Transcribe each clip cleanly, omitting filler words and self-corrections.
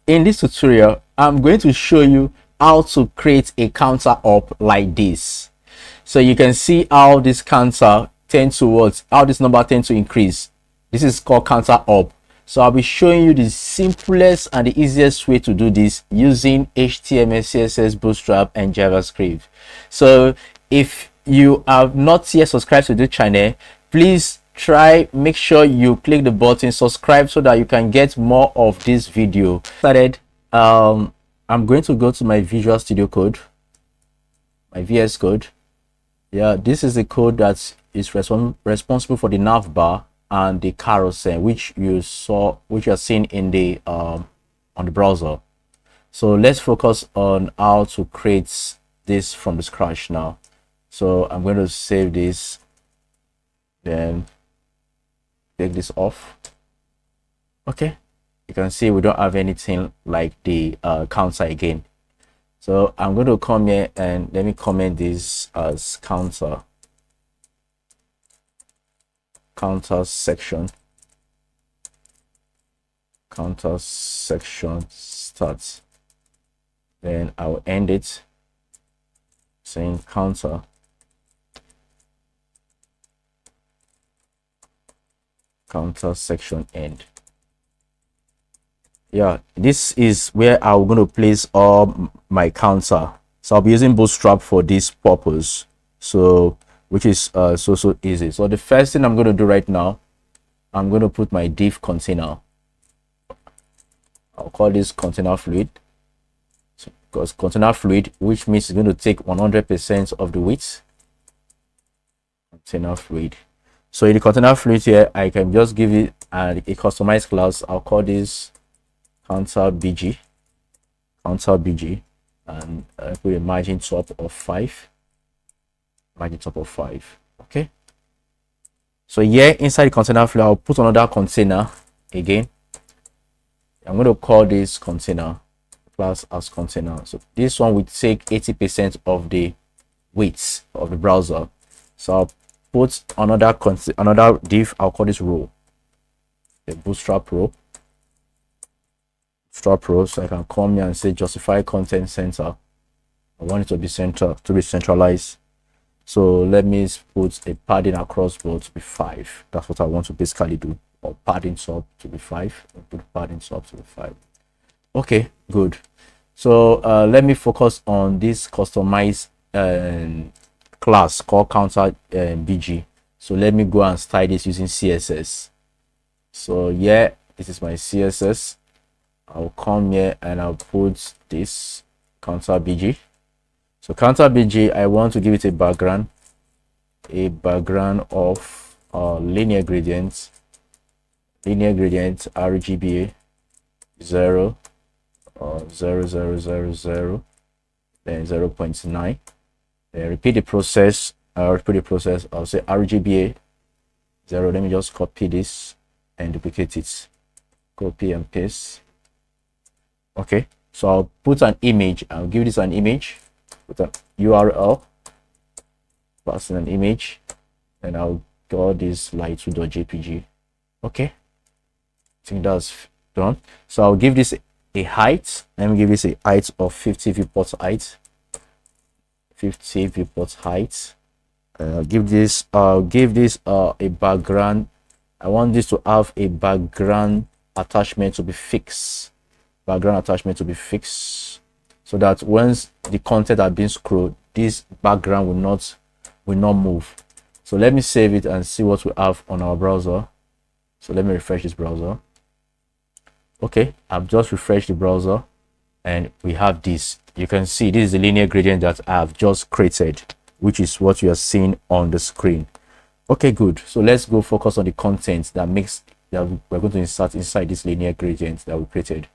in this tutorial, I'm going to show you how to create a counter up like this. So you can see how this counter tends towards, how this number tends to increase. This is called counter up. So I'll be showing you the simplest and the easiest way to do this using HTML, CSS, Bootstrap, and JavaScript. So if you have not yet subscribed to the channel, please make sure you click the button subscribe so that you can get more of this video. Started. I'm going to go to my Visual Studio Code, my VS Code. Yeah, this is the code that is responsible for the nav bar and the carousel, which you are seeing in the on the browser. So let's focus on how to create this from the scratch now. So I'm going to save this, then take this off. Okay, you can see we don't have anything like the counter again. So I'm going to come here and let me comment this as counter section starts. Then I'll end it saying counter section end. Yeah, this is where I'm going to place all my counter. So I'll be using Bootstrap for this purpose, so which is so easy. So the first thing I'm going to do right now, I'm going to put my div container. I'll call this container fluid, so because container fluid, which means it's going to take 100% of the width. Container fluid. So in the container fluid here, I can just give it a customized class. I'll call this counter bg, and put a margin top of 5. Okay, so here inside the container fluid, I'll put another container again. I'm going to call this container class as container. So this one will take 80% of the width of the browser. So I'll put another div. I'll call this row, the bootstrap row. So I can come here and say justify content center. I want it to be centralized. So let me put a padding across both to be 5. That's what I want to basically do. Or padding sub to be 5. Put padding sub to be 5. Okay, good. So let me focus on this customized class called counter bg. So let me go and style this using CSS. So yeah, this is my CSS. I'll come here and I'll put this counter bg. So counter bg, I want to give it a background of linear gradient RGBA 0 0 0 0 0, then 0.9. Then repeat the process. I'll say RGBA 0. Let me just copy this and duplicate it. Copy and paste. Okay, so I'll put an image. I'll give this an image with an URL, pass in an image, and I'll call this light2.jpg. Okay, I think that's done. So I'll give this a height. Let me give this a height of 50 viewport height. 50 viewport height. I'll give this a background. I want this to have a background attachment to be fixed. So that once the content has been scrolled, this background will not move. So let me save it and see what we have on our browser. So let me refresh this browser. Okay, I've just refreshed the browser and we have this. You can see this is the linear gradient that I've just created, which is what you are seeing on the screen. Okay, good. So let's go focus on the content that we're going to insert inside this linear gradient that we created.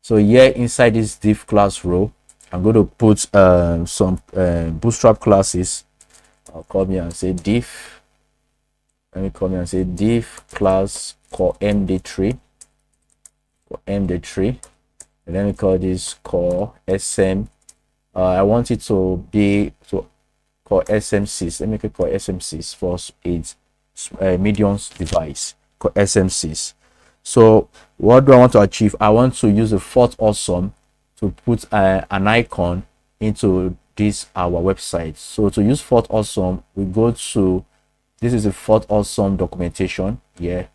So here inside this div class row, I'm going to put some bootstrap classes. I'll come here and say div. Let me come here and say div class core md3. And let me call this core sm. I want it to be core sm6. Let me make core sm6 for a medium device. Core sm6. So what do I want to achieve? I want to use the fourth awesome to put an icon into this our website. So to use fourth awesome, we go to, this is the fourth awesome documentation. Yeah,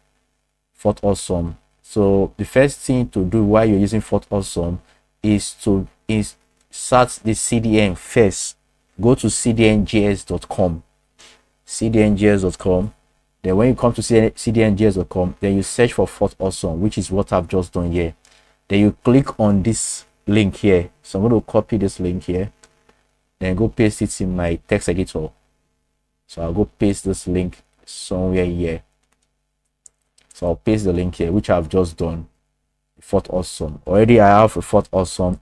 fourth awesome. So the first thing to do while you're using fourth awesome is to insert the CDN first. Go to cdnjs.com, cdnjs.com. Then when you come to cdnjs.com, then you search for fourth awesome, which is what I've just done here. Then you click on this link here. So I'm going to copy this link here, then go paste it in my text editor. So I'll go paste this link somewhere here. So I'll paste the link here, which I've just done. Fourth awesome. Already I have a fourth awesome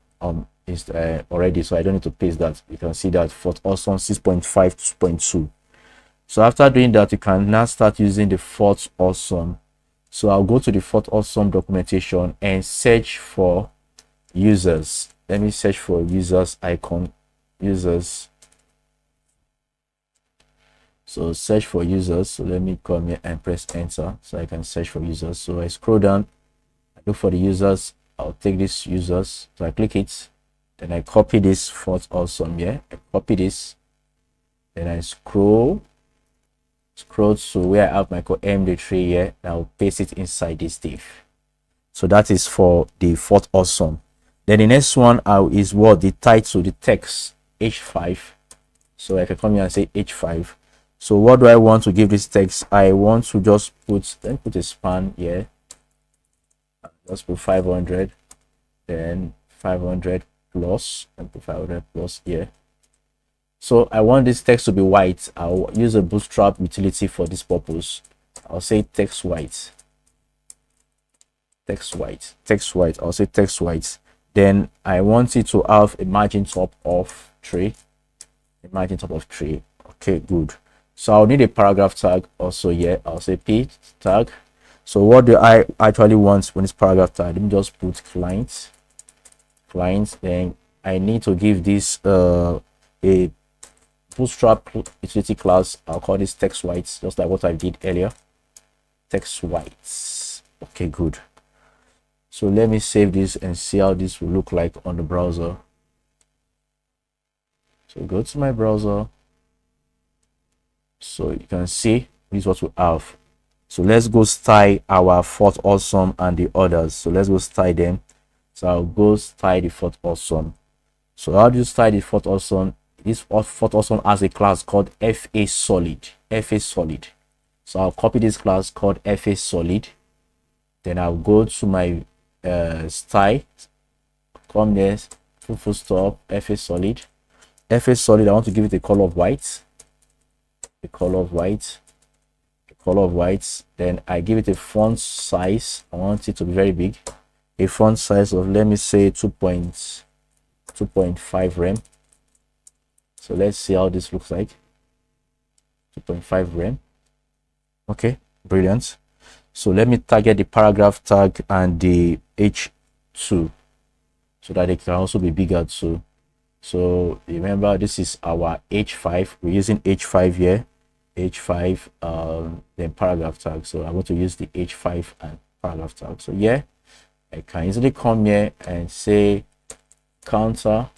is already, so I don't need to paste that. You can see that fourth awesome 6.5.2. So after doing that, you can now start using the fourth awesome. So I'll go to the fourth awesome documentation and search for users. Let me search for users icon, users. So search for users. So let me come here and press enter so I can search for users. So I scroll down, I look for the users. I'll take this users. So I click it, then I copy this fourth awesome here. I copy this, then I scroll to where I have my code md3 here. I'll paste it inside this div. So that is for the fourth awesome. Then the next one is what the title, the text, h5. So I can come here and say h5. So what do I want to give this text? I want to just put, then put a span here. Let's put 500, then 500 plus, and put 500 plus here. So I want this text to be white. I'll use a bootstrap utility for this purpose. I'll say text white. Text white. Text white. I'll say text white. Then I want it to have a margin top of 3. A margin top of 3. Okay, good. So I'll need a paragraph tag also here. I'll say p tag. So what do I actually want when this paragraph tag? Let me just put client. Then I need to give this a bootstrap utility class. I'll call this text white, just like what I did earlier. Text white. Okay, good. So let me save this and see how this will look like on the browser. So go to my browser. So you can see this is what we have. So let's go style our fourth awesome and the others. So let's go style them. So I'll go style the fourth awesome. So how do you style the fourth awesome? This fourth awesome has a class called FA solid. FA solid. So I'll copy this class called FA solid. Then I'll go to my style. Come there, full stop, FA solid. FA solid, I want to give it a color of white. The color of white. Color of white. Then I give it a font size. I want it to be very big. A font size of, let me say, 2.5 rem. So let's see how this looks like. 2.5 rem. Okay, brilliant. So let me target the paragraph tag and the h2 so that it can also be bigger too. So remember, this is our h5. We're using h5 here. H5 then paragraph tag. So I want to use the h5 and paragraph tag. So yeah, I can easily come here and say counter,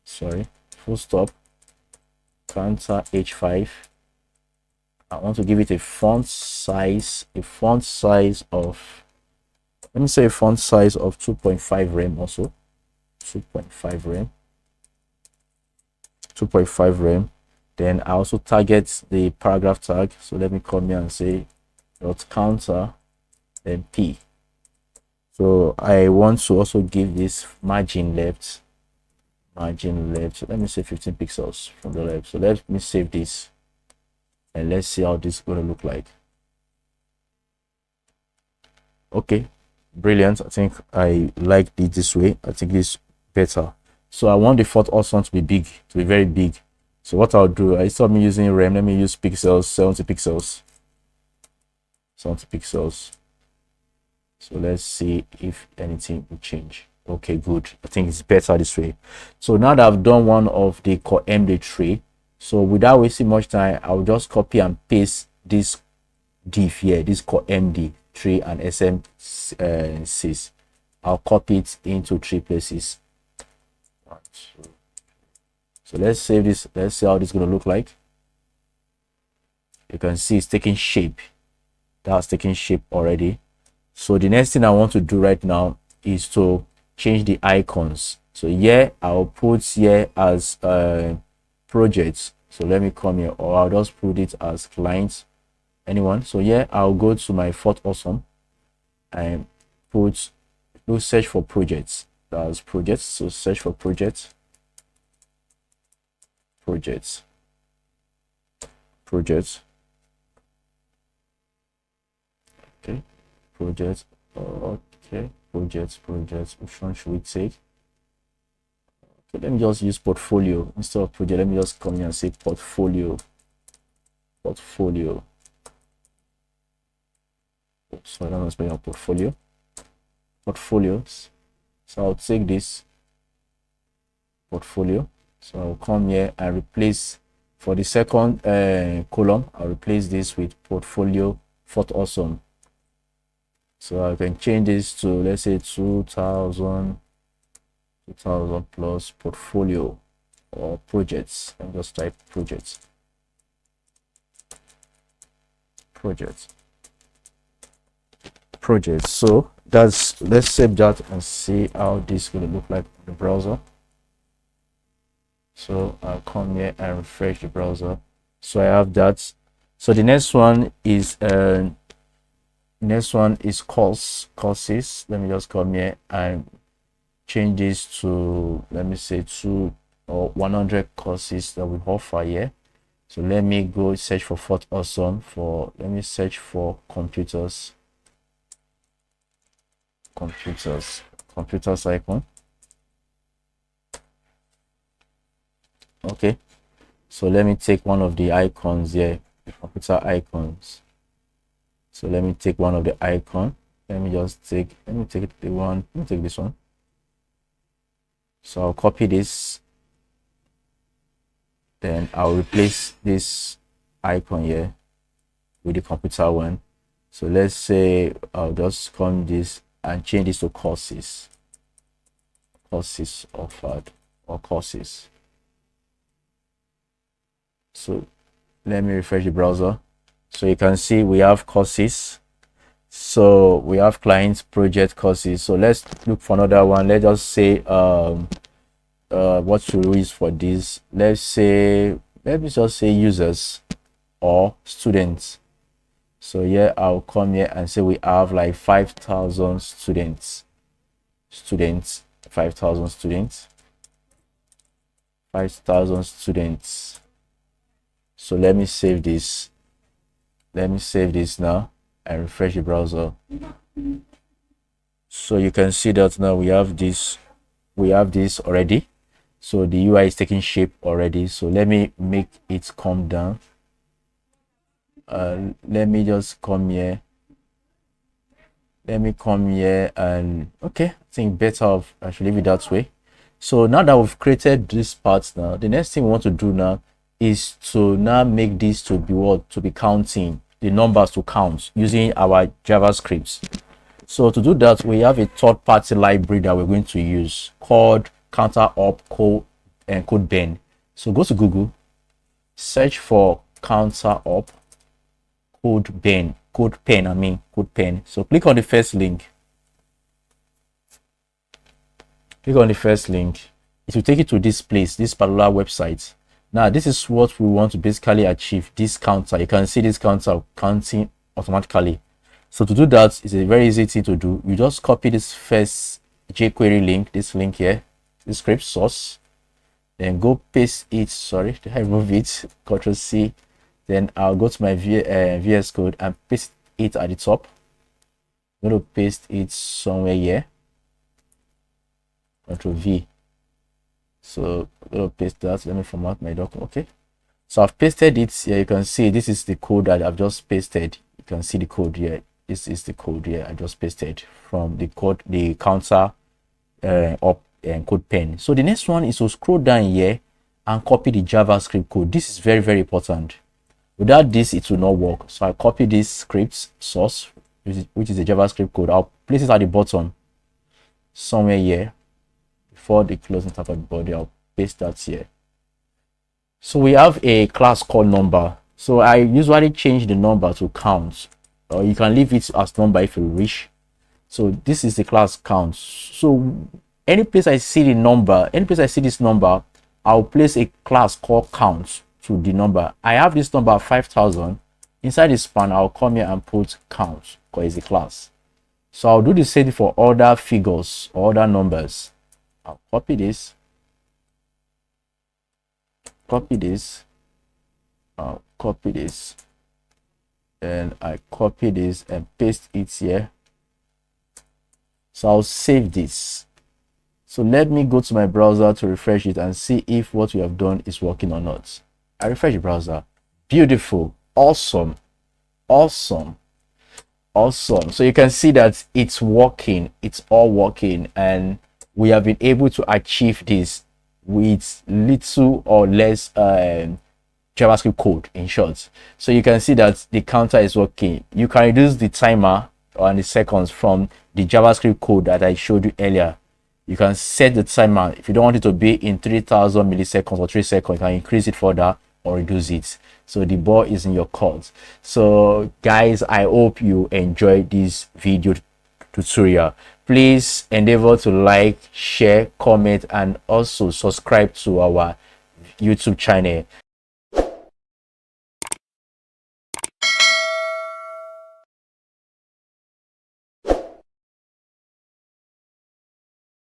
full stop, counter h5. I want to give it a font size of, let me say a font size of 2.5 rem also. 2.5 rem. 2.5 rem. Then I also target the paragraph tag. So let me come here and say dot counter, then p. So I want to also give this margin left. Let me say 15 pixels from the left. So let me save this and let's see how this is going to look like. Okay, brilliant. I think I like it this way. I think it's better. So I want the fourth awesome to be big, to be very big. So what I'll do, instead of me using rem, let me use pixels, 70 pixels. 70 pixels. So let's see if anything will change. Okay, good. I think it's better this way. So now that I've done one of the core MD3, so without wasting much time, I'll just copy and paste this div here, this core MD. 3 and SM6. I'll copy it into 3 places. 1, 2. So let's save this. Let's see how this is going to look like. You can see it's taking shape. That's taking shape already. So the next thing I want to do right now is to change the icons. So here I'll put here as projects. So let me come here, or I'll just put it as clients. Anyone. So here I'll go to my Fort Awesome and search for projects. That's projects. So search for projects. Projects. Okay, projects. Okay, projects. Which one should we take? Okay, let me just use portfolio instead of project. Let me just come here and say portfolio. So I don't know spelling of portfolios. So I'll take this portfolio. So I'll come here and replace, for the second column, I'll replace this with portfolio Fort Awesome. So I can change this to, let's say, 2000 plus portfolio or projects. And just type projects. So let's save that and see how this is going to look like on the browser. So I'll come here and refresh the browser. So I have that. So the next one is courses. Let me just come here and change this to, let me say, 2 or 100 courses that we offer here. So let me go search for Fort Awesome. Let me search for computers icon. Okay, so let me take one of the icons here, the computer icons. So let me take one of the icon. Let me take this one. So I'll copy this, then I'll replace this icon here with the computer one. So let's say I'll just come this and change this to courses offered, or courses. So let me refresh the browser. So you can see we have courses. So we have clients, project, courses. So let's look for another one. Let's just say what should we use for this? Let me just say users or students. So here I'll come here and say we have like 5,000 students. 5,000 students. So let me save this. Now and refresh the browser. So you can see that now we have this already. So the UI is taking shape already. So let me make it come down. Let me just come here. And okay, I think better I should leave it that way. So now that we've created this part, now the next thing we want to do now is to now make this to be counting the numbers, to count using our JavaScript. So to do that, we have a third-party library that we're going to use called CounterUp and CodePen. So go to Google, search for CounterUp CodePen. So click on the first link. It will take you to this place, this particular website. Now this is what we want to basically achieve, this counter. You can see this counter counting automatically. So to do that, it's a very easy thing to do. You just copy this first jQuery link, this link here, the script source, then go paste it. Sorry, I remove it. Ctrl C. Then I'll go to my VS Code and paste it at the top. I'm going to paste it somewhere here. Ctrl V. So I'm going to paste that. Let me format my document. Okay. So I've pasted it here. You can see this is the code that I've just pasted. You can see the code here. This is the code here I just pasted from the counter up and CodePen. So the next one is to scroll down here and copy the JavaScript code. This is very, very important. Without this, it will not work. So I copy this script source which is a JavaScript code. I'll place it at the bottom somewhere here before the closing tag of the body. I'll paste that here. So we have a class called number. So I usually change the number to count, or you can leave it as number if you wish. So this is the class count. So any place I see the number, any place I see this number, I'll place a class called count to the number. I have this number 5,000. Inside the span, I'll come here and put count because it's a class. So I'll do the same for other figures or other numbers. I'll copy this, I'll copy this, and I copy this and paste it here. So I'll save this. So let me go to my browser to refresh it and see if what we have done is working or not. I refresh the browser. Beautiful. Awesome. So you can see that it's working. It's all working, and we have been able to achieve this with little or less JavaScript code, in short. So you can see that the counter is working. You can reduce the timer and the seconds from the JavaScript code that I showed you earlier. You can set the timer. If you don't want it to be in 3000 milliseconds or 3 seconds, you can increase it further or reduce it. So the ball is in your court. So guys, I hope you enjoyed this video tutorial. Please endeavor to like, share, comment, and also subscribe to our YouTube channel.